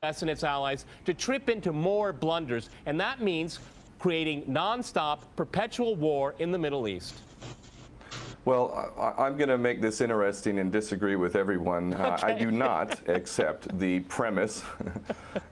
and its allies to trip into more blunders, and that means creating nonstop, perpetual war in the Middle East. Well, I'm going to make this interesting and disagree with everyone. Okay. I do not accept the premise,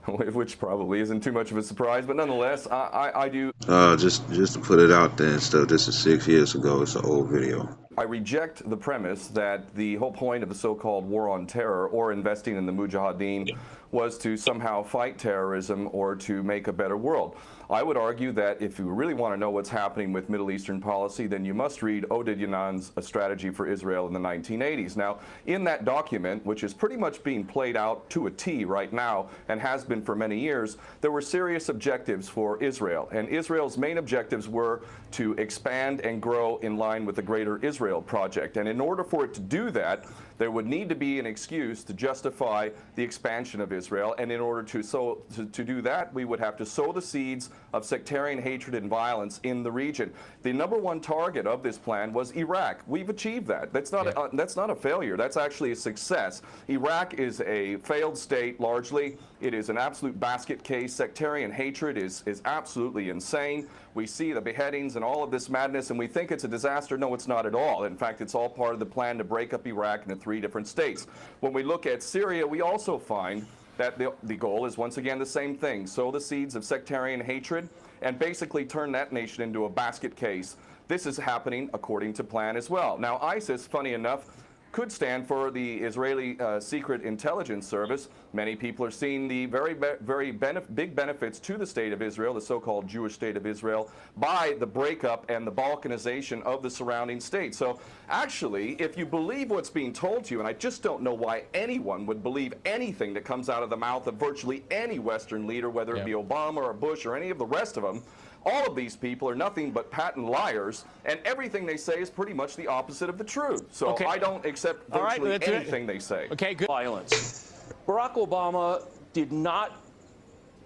which probably isn't too much of a surprise, but nonetheless, I do. Just to put it out there and stuff, this is 6 years ago. It's an old video. I reject the premise that the whole point of the so-called war on terror or investing in the Mujahideen was to somehow fight terrorism or to make a better world. I would argue that if you really want to know what's happening with Middle Eastern policy, then you must read Oded Yanan's A Strategy for Israel in the 1980s. Now, in that document, which is pretty much being played out to a T right now and has been for many years, there were serious objectives for Israel. And Israel's main objectives were to expand and grow in line with the Greater Israel Project. And in order for it to do that, there would need to be an excuse to justify the expansion of Israel, and in order to do that, we would have to sow the seeds of sectarian hatred and violence in the region. The number one target of this plan was Iraq. We've achieved that. That's not a failure. That's actually a success. Iraq is a failed state largely. It is an absolute basket case. Sectarian hatred is absolutely insane. We see the beheadings and all of this madness, and we think it's a disaster. No, it's not at all. In fact, it's all part of the plan to break up Iraq into 3 different states. When we look at Syria, we also find that the goal is once again the same thing: sow the seeds of sectarian hatred and basically turn that nation into a basket case. This is happening according to plan as well. Now, ISIS, funny enough, could stand for the Israeli Secret Intelligence Service. Many people are seeing the very big benefits to the state of Israel, the so-called Jewish state of Israel, by the breakup and the balkanization of the surrounding states. So actually, if you believe what's being told to you, and I just don't know why anyone would believe anything that comes out of the mouth of virtually any Western leader, whether it be Obama or Bush or any of the rest of them, all of these people are nothing but patent liars, and everything they say is pretty much the opposite of the truth. So I don't accept virtually anything they say. Okay, good. Violence. Barack Obama did not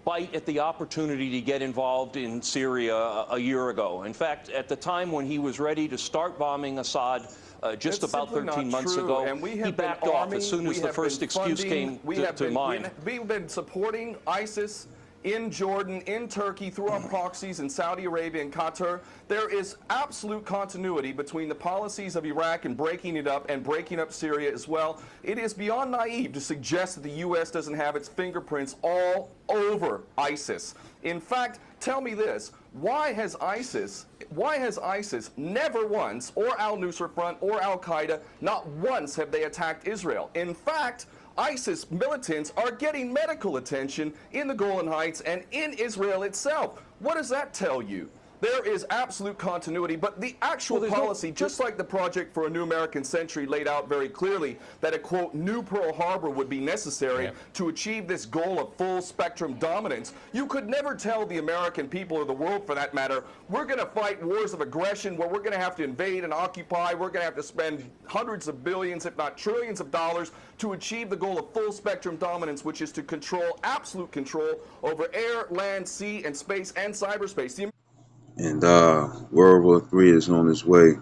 bite at the opportunity to get involved in Syria a year ago. In fact, at the time when he was ready to start bombing Assad, just about 13 months ago, and he backed off as soon as the first excuse came to mind. We've been supporting ISIS in Jordan, in Turkey, through our proxies in Saudi Arabia and Qatar. There is absolute continuity between the policies of Iraq and breaking it up and breaking up Syria as well. It is beyond naive to suggest that the U.S. doesn't have its fingerprints all over ISIS. In fact, tell me this: why has ISIS never once, or al-Nusra Front or al-Qaeda, not once have they attacked Israel? In fact, ISIS militants are getting medical attention in the Golan Heights and in Israel itself. What does that tell you? There is absolute continuity, but the actual policy, just like the Project for a New American Century laid out very clearly, that a, quote, new Pearl Harbor would be necessary to achieve this goal of full spectrum dominance. You could never tell the American people, or the world for that matter, we're going to fight wars of aggression where we're going to have to invade and occupy, we're going to have to spend hundreds of billions, if not trillions of dollars to achieve the goal of full spectrum dominance, which is to control, absolute control over air, land, sea, and space, and cyberspace. And World War III is on its way.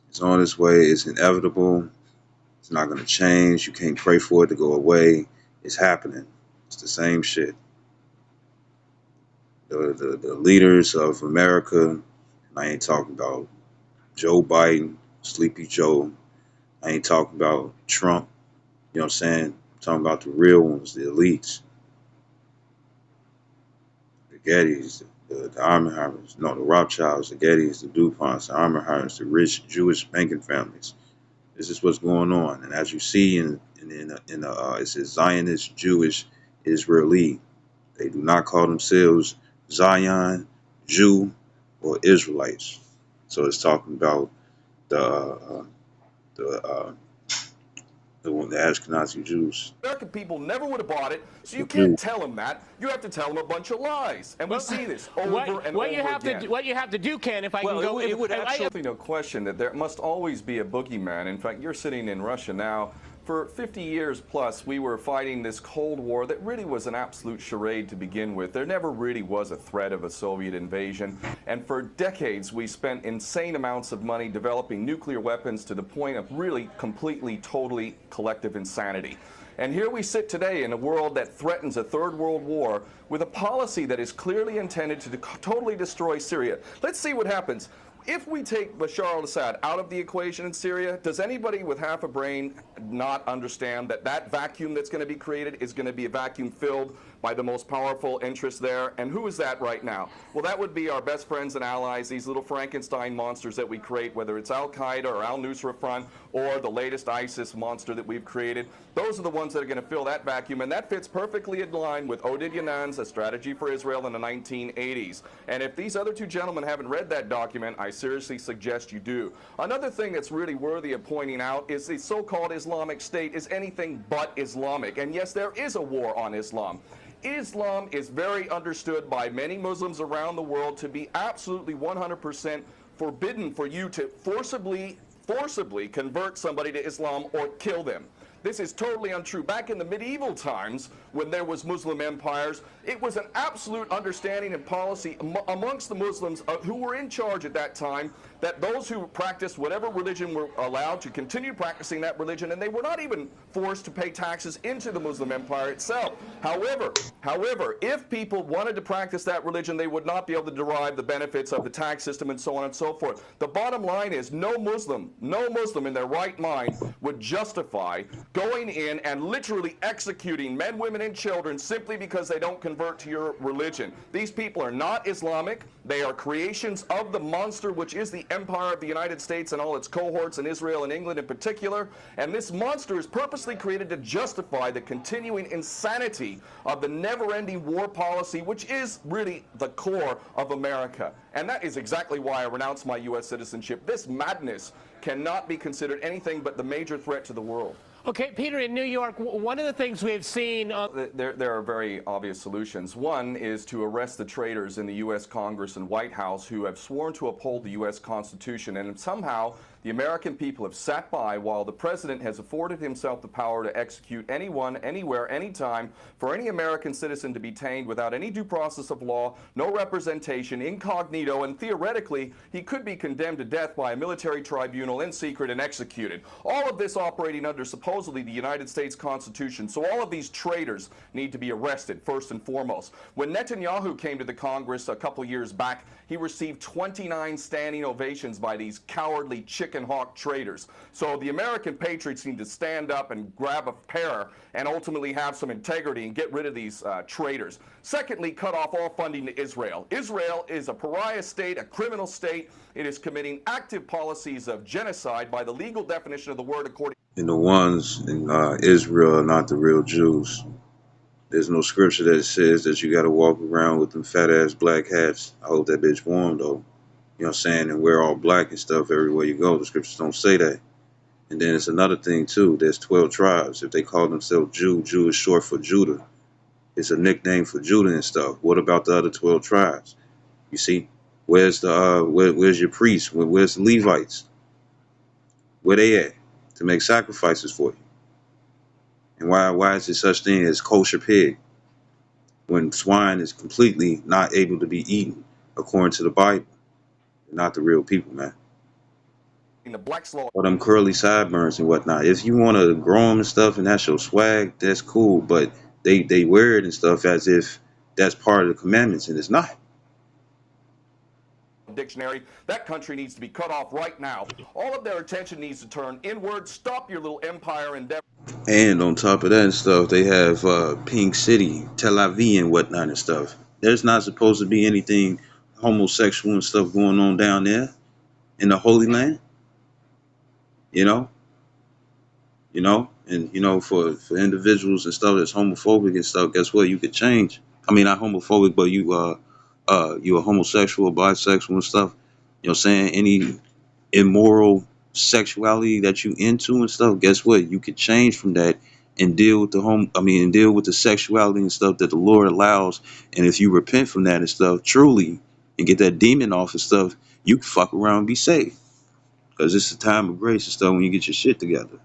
It's on its way. It's inevitable. It's not going to change. You can't pray for it to go away. It's happening. It's the same shit. The leaders of America, and I ain't talking about Joe Biden, Sleepy Joe. I ain't talking about Trump. You know what I'm saying? I'm talking about the real ones, the elites. The Gettys, the Oppenheimers, no, the Rothschilds, the Gettys, the DuPonts, the Oppenheimers, the rich Jewish banking families. This is what's going on. And as you see it says Zionist, Jewish, Israeli. They do not call themselves Zion, Jew, or Israelites. So it's talking about the Ashkenazi Jews. American people never would have bought it, so you can't tell them that. You have to tell them a bunch of lies, and we see this over and over again. What you have to do, Ken, if I can go... It would absolutely no question that there must always be a boogeyman. In fact, you're sitting in Russia now. For 50 years plus, we were fighting this Cold War that really was an absolute charade to begin with. There never really was a threat of a Soviet invasion. And for decades, we spent insane amounts of money developing nuclear weapons to the point of really completely, totally collective insanity. And here we sit today in a world that threatens a third world war with a policy that is clearly intended to totally destroy Syria. Let's see what happens. If we take Bashar al-Assad out of the equation in Syria, does anybody with half a brain not understand that that vacuum that's going to be created is going to be a vacuum filled by the most powerful interests there? And who is that right now? Well, that would be our best friends and allies, these little Frankenstein monsters that we create, whether it's Al-Qaeda or Al-Nusra Front or the latest ISIS monster that we've created. Those are the ones that are going to fill that vacuum, and that fits perfectly in line with Oded Yanan's A Strategy for Israel in the 1980s. And if these other two gentlemen haven't read that document, I seriously suggest you do. Another thing that's really worthy of pointing out is the so-called Islamic State is anything but Islamic. And yes, there is a war on Islam. Islam is very understood by many Muslims around the world to be absolutely 100% forbidden for you to forcibly convert somebody to Islam or kill them. This is totally untrue. Back in the medieval times, when there was Muslim empires, it was an absolute understanding and policy amongst the Muslims who were in charge at that time that those who practiced whatever religion were allowed to continue practicing that religion, and they were not even forced to pay taxes into the Muslim empire itself. However, if people wanted to practice that religion, they would not be able to derive the benefits of the tax system and so on and so forth. The bottom line is no Muslim in their right mind would justify going in and literally executing men, women, and children simply because they don't convert to your religion. These people are not Islamic. They are creations of the monster, which is the empire of the United States and all its cohorts in Israel and England in particular. And this monster is purposely created to justify the continuing insanity of the never-ending war policy, which is really the core of America. And that is exactly why I renounce my U.S. citizenship. This madness cannot be considered anything but the major threat to the world. Okay, Peter, in New York, one of the things we've seen... There are very obvious solutions. One is to arrest the traitors in the U.S. Congress and White House who have sworn to uphold the U.S. Constitution, and somehow the American people have sat by while the president has afforded himself the power to execute anyone, anywhere, anytime, for any American citizen to be detained without any due process of law, no representation, incognito, and theoretically, he could be condemned to death by a military tribunal in secret and executed. All of this operating under supposedly the United States Constitution. So all of these traitors need to be arrested, first and foremost. When Netanyahu came to the Congress a couple years back, he received 29 standing ovations by these cowardly chicken hawk traitors. So the American patriots need to stand up and grab a pair and ultimately have some integrity and get rid of these traitors. Secondly, cut off all funding to Israel. Israel is a pariah state, a criminal state. It is committing active policies of genocide by the legal definition of the word according. And the ones in Israel are not the real Jews. There's no scripture that says that you got to walk around with them fat ass black hats. I hope that bitch warm though. You know what I'm saying? And wear all black and stuff everywhere you go. The scriptures don't say that. And then it's another thing too. There's 12 tribes. If they call themselves Jew, Jew is short for Judah. It's a nickname for Judah and stuff. What about the other 12 tribes? You see, where's the where's your priests? Where's the Levites? Where they at to make sacrifices for you? And why is there such thing as kosher pig when swine is completely not able to be eaten according to the Bible? They're not the real people, man. The black law. Or them curly sideburns and whatnot. If you want to grow them and stuff and that's your swag, that's cool. But they wear it and stuff as if that's part of the commandments, and it's not. Dictionary, that country needs to be cut off right now. All of their attention needs to turn inward. Stop your little empire endeavor. And on top of that and stuff, they have Pink City, Tel Aviv and whatnot and stuff. There's not supposed to be anything homosexual and stuff going on down there in the Holy Land. You know, and for individuals and stuff that's homophobic and stuff, guess what? You could change. I mean, not homophobic, but you a homosexual, bisexual and stuff. You know what I'm saying? Any immoral sexuality that you into and stuff, guess what? You could change from that and deal with deal with the sexuality and stuff that the Lord allows. And if you repent from that and stuff truly and get that demon off and stuff, you can fuck around and be saved. Because it's a time of grace and stuff when you get your shit together.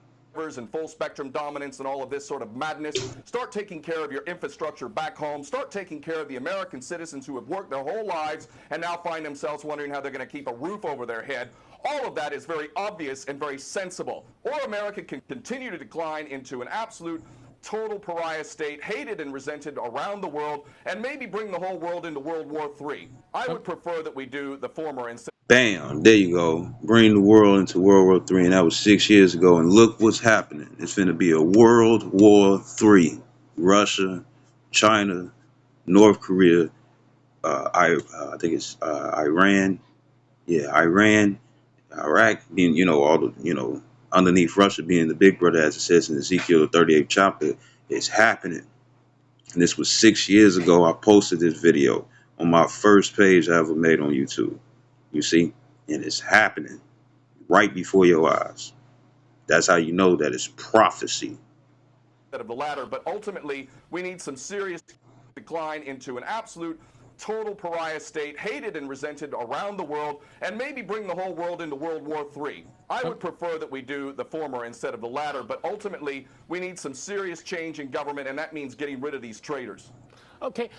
And full spectrum dominance and all of this sort of madness. Start taking care of your infrastructure back home. Start taking care of the American citizens who have worked their whole lives and now find themselves wondering how they're going to keep a roof over their head. All of that is very obvious and very sensible. Or America can continue to decline into an absolute total pariah state, hated and resented around the world, and maybe bring the whole world into World War III. I would prefer that we do the former instead. Bam, there you go. Bring the world into World War III, and that was 6 years ago. And look what's happening. It's going to be a World War III. Russia, China, North Korea, I think it's Iran. Yeah, Iran, Iraq being, all the, underneath Russia being the big brother, as it says in Ezekiel, the 38th chapter, is happening. And this was 6 years ago. I posted this video on my first page I ever made on YouTube. You see? And it's happening right before your eyes. That's how you know that it's prophecy. Of the latter, but ultimately we need some serious decline into an absolute total pariah state, hated and resented around the world, and maybe bring the whole world into World War III. I would prefer that we do the former instead of the latter, but ultimately we need some serious change in government, and that means getting rid of these traitors. Okay,